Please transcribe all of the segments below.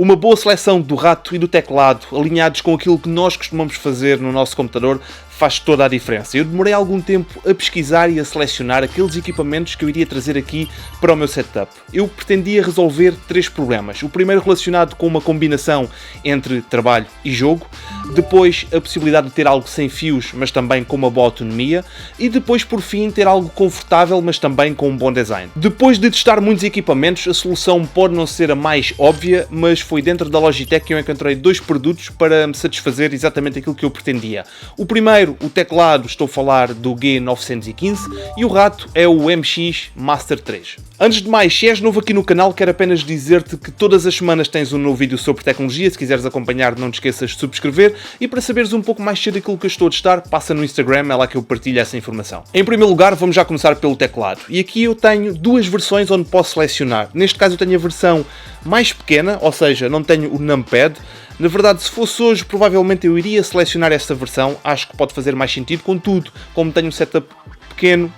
Uma boa seleção do rato e do teclado, alinhados com aquilo que nós costumamos fazer no nosso computador, faz toda a diferença. Eu demorei algum tempo a pesquisar e a selecionar aqueles equipamentos que eu iria trazer aqui para o meu setup. Eu pretendia resolver 3 problemas. O primeiro relacionado com uma combinação entre trabalho e jogo, depois a possibilidade de ter algo sem fios, mas também com uma boa autonomia, e depois, por fim, ter algo confortável, mas também com um bom design. Depois de testar muitos equipamentos, a solução pode não ser a mais óbvia, mas foi dentro da Logitech que eu encontrei 2 produtos para me satisfazer exatamente aquilo que eu pretendia. O primeiro, o teclado, estou a falar do G915, e o rato é o MX Master 3. Antes de mais, se és novo aqui no canal, quero apenas dizer-te que todas as semanas tens um novo vídeo sobre tecnologia. Se quiseres acompanhar, não te esqueças de subscrever, e para saberes um pouco mais sobre aquilo que eu estou a testar, passa no Instagram, é lá que eu partilho essa informação. Em primeiro lugar, vamos já começar pelo teclado, e aqui eu tenho 2 versões onde posso selecionar. Neste caso eu tenho a versão mais pequena, ou seja, não tenho o numpad. Na verdade, se fosse hoje, provavelmente eu iria selecionar esta versão, acho que pode fazer mais sentido, contudo, como tenho um setup pequeno,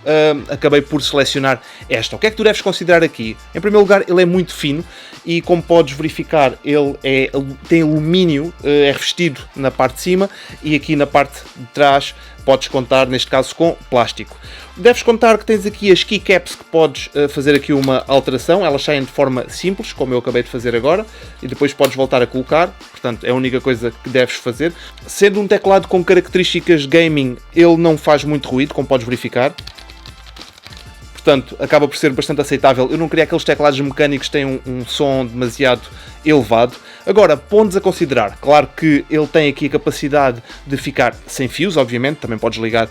acabei por selecionar esta. O que é que tu deves considerar aqui? Em primeiro lugar, ele é muito fino e, como podes verificar, ele tem alumínio, é revestido na parte de cima, e aqui na parte de trás podes contar, neste caso, com plástico. Deves contar que tens aqui as keycaps que podes fazer aqui uma alteração. Elas saem de forma simples, como eu acabei de fazer agora, e depois podes voltar a colocar. Portanto, é a única coisa que deves fazer. Sendo um teclado com características gaming, ele não faz muito ruído, como podes verificar. Portanto, acaba por ser bastante aceitável. Eu não queria aqueles teclados mecânicos que têm um som demasiado elevado. Agora, pontos a considerar. Claro que ele tem aqui a capacidade de ficar sem fios, obviamente. Também podes ligar,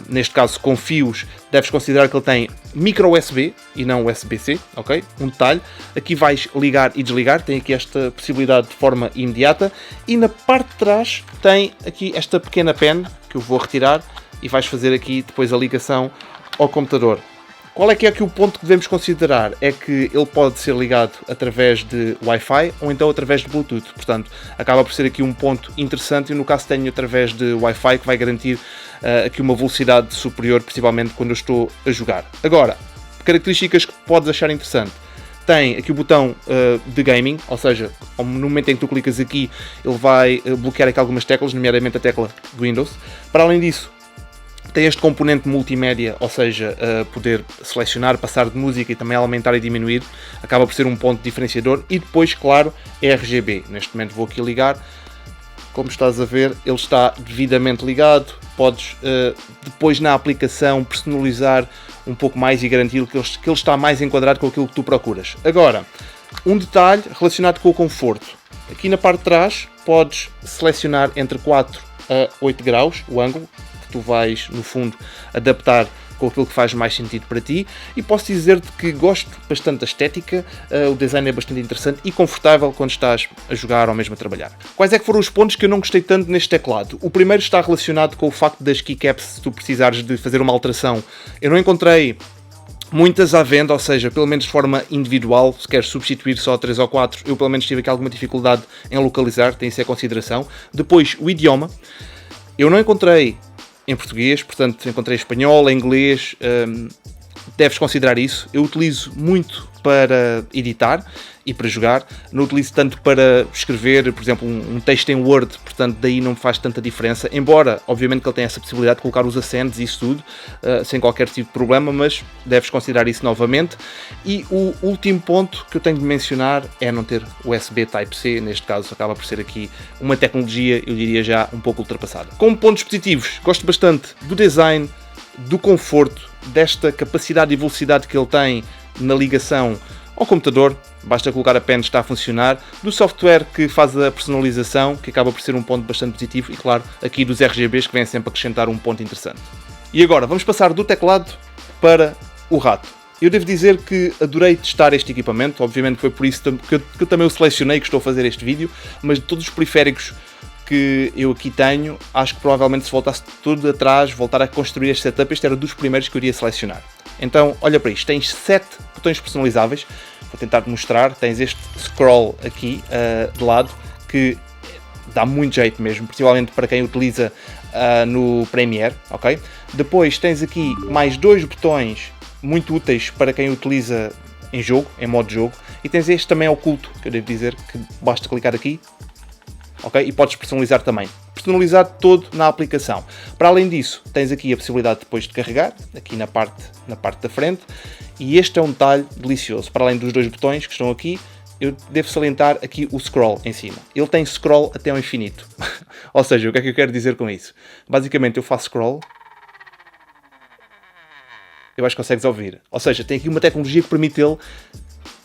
neste caso, com fios. Deves considerar que ele tem micro USB e não USB-C, ok? Um detalhe. Aqui vais ligar e desligar. Tem aqui esta possibilidade de forma imediata. E na parte de trás tem aqui esta pequena pen que eu vou retirar e vais fazer aqui depois a ligação ao computador. Qual é que é aqui o ponto que devemos considerar? É que ele pode ser ligado através de Wi-Fi ou então através de Bluetooth. Portanto, acaba por ser aqui um ponto interessante. E no caso tenho através de Wi-Fi, que vai garantir aqui uma velocidade superior, principalmente quando eu estou a jogar. Agora, características que podes achar interessante. Tem aqui o botão de gaming, ou seja, no momento em que tu clicas aqui, ele vai bloquear aqui algumas teclas, nomeadamente a tecla de Windows. Para além disso, tem este componente multimédia, ou seja, poder selecionar, passar de música e também aumentar e diminuir. Acaba por ser um ponto diferenciador. E depois, claro, RGB. Neste momento vou aqui ligar. Como estás a ver, ele está devidamente ligado. Podes depois na aplicação personalizar um pouco mais e garantir que ele está mais enquadrado com aquilo que tu procuras. Agora, um detalhe relacionado com o conforto. Aqui na parte de trás podes selecionar entre 4 a 8 graus o ângulo. Tu vais, no fundo, adaptar com aquilo que faz mais sentido para ti, e posso dizer-te que gosto bastante da estética, o design é bastante interessante e confortável quando estás a jogar ou mesmo a trabalhar. Quais é que foram os pontos que eu não gostei tanto neste teclado? O primeiro está relacionado com o facto das keycaps, se tu precisares de fazer uma alteração. Eu não encontrei muitas à venda, ou seja, pelo menos de forma individual. Se queres substituir só 3 ou 4, eu pelo menos tive aqui alguma dificuldade em localizar, tem isso em consideração. Depois, o idioma. Eu não encontrei em português, portanto encontrei espanhol, inglês, deves considerar isso. Eu utilizo muito para editar e para jogar, não utilizo tanto para escrever, por exemplo, um texto em Word, portanto daí não me faz tanta diferença, embora obviamente que ele tenha essa possibilidade de colocar os acentos e isso tudo, sem qualquer tipo de problema, mas deves considerar isso novamente. E o último ponto que eu tenho de mencionar é não ter USB Type-C, neste caso acaba por ser aqui uma tecnologia, eu diria já um pouco ultrapassada. Como pontos positivos, gosto bastante do design, do conforto, desta capacidade e velocidade que ele tem na ligação ao computador, basta colocar a pen, está a funcionar, do software que faz a personalização, que acaba por ser um ponto bastante positivo, e claro, aqui dos RGBs que vêm sempre a acrescentar um ponto interessante. E agora, vamos passar do teclado para o rato. Eu devo dizer que adorei testar este equipamento, obviamente foi por isso que eu também o selecionei, que estou a fazer este vídeo, mas de todos os periféricos que eu aqui tenho, acho que provavelmente se voltasse tudo atrás, voltar a construir este setup, este era dos primeiros que eu iria selecionar. Então, olha para isto, tens 7 botões personalizáveis, vou tentar te mostrar, tens este scroll aqui de lado, que dá muito jeito mesmo, principalmente para quem utiliza no Premiere, ok? Depois tens aqui mais 2 botões muito úteis para quem utiliza em jogo, em modo jogo, E tens este também oculto, que eu devo dizer que basta clicar aqui, ok? E podes personalizar também. Personalizar todo na aplicação. Para além disso, tens aqui a possibilidade depois de carregar, aqui na parte da frente, e este é um detalhe delicioso. Para além dos dois botões que estão aqui, eu devo salientar aqui o scroll em cima. Ele tem scroll até ao infinito. Ou seja, o que é que eu quero dizer com isso? Basicamente, eu faço scroll, eu acho que consegues ouvir. Ou seja, tem aqui uma tecnologia que permite ele,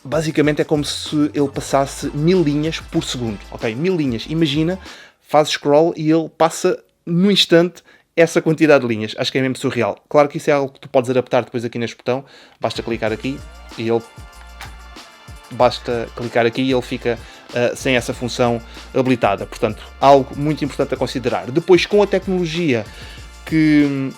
basicamente é como se ele passasse 1000 linhas por segundo, ok? 1000 linhas. Imagina, fazes scroll e ele passa no instante essa quantidade de linhas. Acho que é mesmo surreal. Claro que isso é algo que tu podes adaptar depois aqui neste botão. Basta clicar aqui e ele... Basta clicar aqui e ele fica sem essa função habilitada. Portanto, algo muito importante a considerar. Depois, com a tecnologia que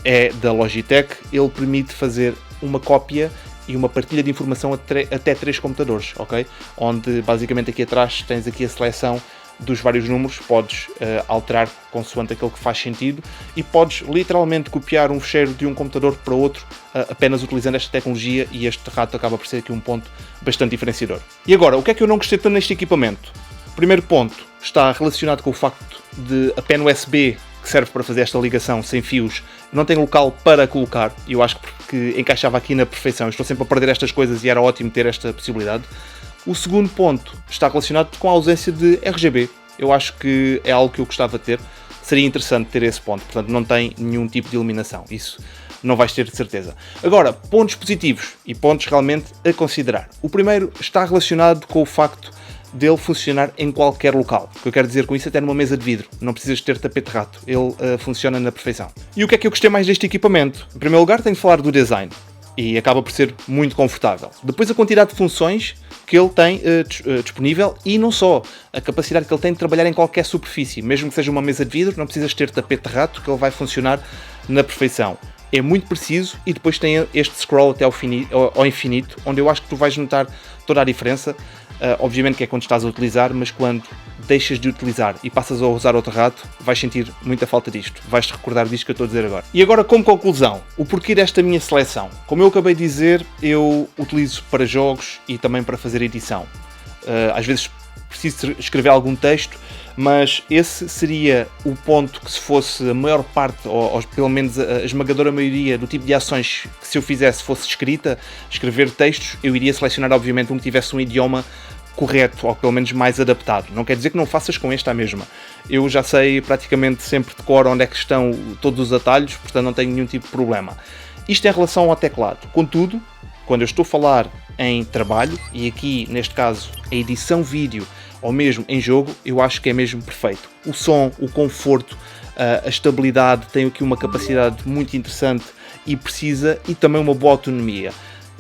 é da Logitech, ele permite fazer uma cópia e uma partilha de informação até 3 computadores, ok? Onde basicamente aqui atrás tens aqui a seleção dos vários números, podes alterar consoante aquele que faz sentido e podes literalmente copiar um fecheiro de um computador para outro apenas utilizando esta tecnologia, e este rato acaba por ser aqui um ponto bastante diferenciador. E agora, o que é que eu não gostei tanto neste equipamento? O primeiro ponto está relacionado com o facto de a pen USB que serve para fazer esta ligação sem fios não tem local para colocar, e eu acho que encaixava aqui na perfeição. Eu estou sempre a perder estas coisas e era ótimo ter esta possibilidade. O segundo ponto está relacionado com a ausência de RGB. Eu acho que é algo que eu gostava de ter. Seria interessante ter esse ponto. Portanto, não tem nenhum tipo de iluminação. Isso não vais ter de certeza. Agora, pontos positivos e pontos realmente a considerar. O primeiro está relacionado com o facto dele funcionar em qualquer local. O que eu quero dizer com isso, até numa mesa de vidro. Não precisas ter tapete rato. Ele funciona na perfeição. E o que é que eu gostei mais deste equipamento? Em primeiro lugar, tenho de falar do design. E acaba por ser muito confortável. Depois, a quantidade de funções que ele tem disponível, e não só, a capacidade que ele tem de trabalhar em qualquer superfície, mesmo que seja uma mesa de vidro, não precisas ter tapete de rato, que ele vai funcionar na perfeição. É muito preciso, e depois tem este scroll até ao infinito, onde eu acho que tu vais notar toda a diferença. Obviamente que é quando estás a utilizar, mas quando deixas de utilizar e passas a usar outro rato, vais sentir muita falta disto. Vais-te recordar disto que eu estou a dizer agora. E agora, como conclusão, o porquê desta minha seleção. Como eu acabei de dizer, eu utilizo para jogos e também para fazer edição. Às vezes preciso escrever algum texto, mas esse seria o ponto que, se fosse a maior parte, ou pelo menos a esmagadora maioria do tipo de ações que, se eu fizesse, fosse escrita, escrever textos, eu iria selecionar obviamente um que tivesse um idioma correto, ou pelo menos mais adaptado. Não quer dizer que não faças com esta a mesma. Eu já sei praticamente sempre de cor onde é que estão todos os atalhos, portanto não tenho nenhum tipo de problema. Isto em relação ao teclado. Contudo, quando eu estou a falar em trabalho, e aqui neste caso a edição vídeo, ou mesmo em jogo, eu acho que é mesmo perfeito. O som, o conforto, a estabilidade, tem aqui uma capacidade muito interessante e precisa, e também uma boa autonomia.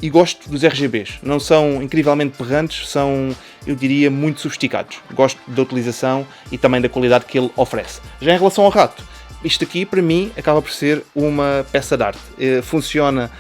E gosto dos RGBs, não são incrivelmente berrantes, são, eu diria, muito sofisticados. Gosto da utilização e também da qualidade que ele oferece. Já em relação ao rato, isto aqui para mim acaba por ser uma peça de arte. Funciona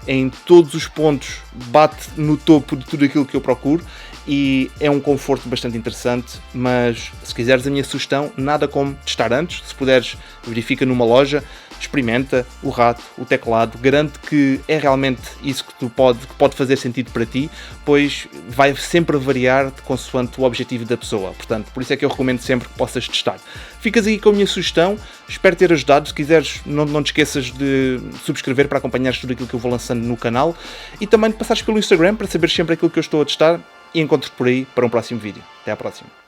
em todos os pontos, bate no topo de tudo aquilo que eu procuro, e é um conforto bastante interessante. Mas se quiseres a minha sugestão, nada como testar antes. Se puderes, verifica numa loja, experimenta o rato, o teclado, garanto que é realmente isso que pode fazer sentido para ti, pois vai sempre variar de consoante o objetivo da pessoa. Portanto, por isso é que eu recomendo sempre que possas testar. Ficas aí com a minha sugestão, espero ter ajudado. Se quiseres, não te esqueças de subscrever para acompanhares tudo aquilo que eu vou lançando no canal, e também de passares pelo Instagram para saber sempre aquilo que eu estou a testar, e encontro-te por aí para um próximo vídeo. Até à próxima.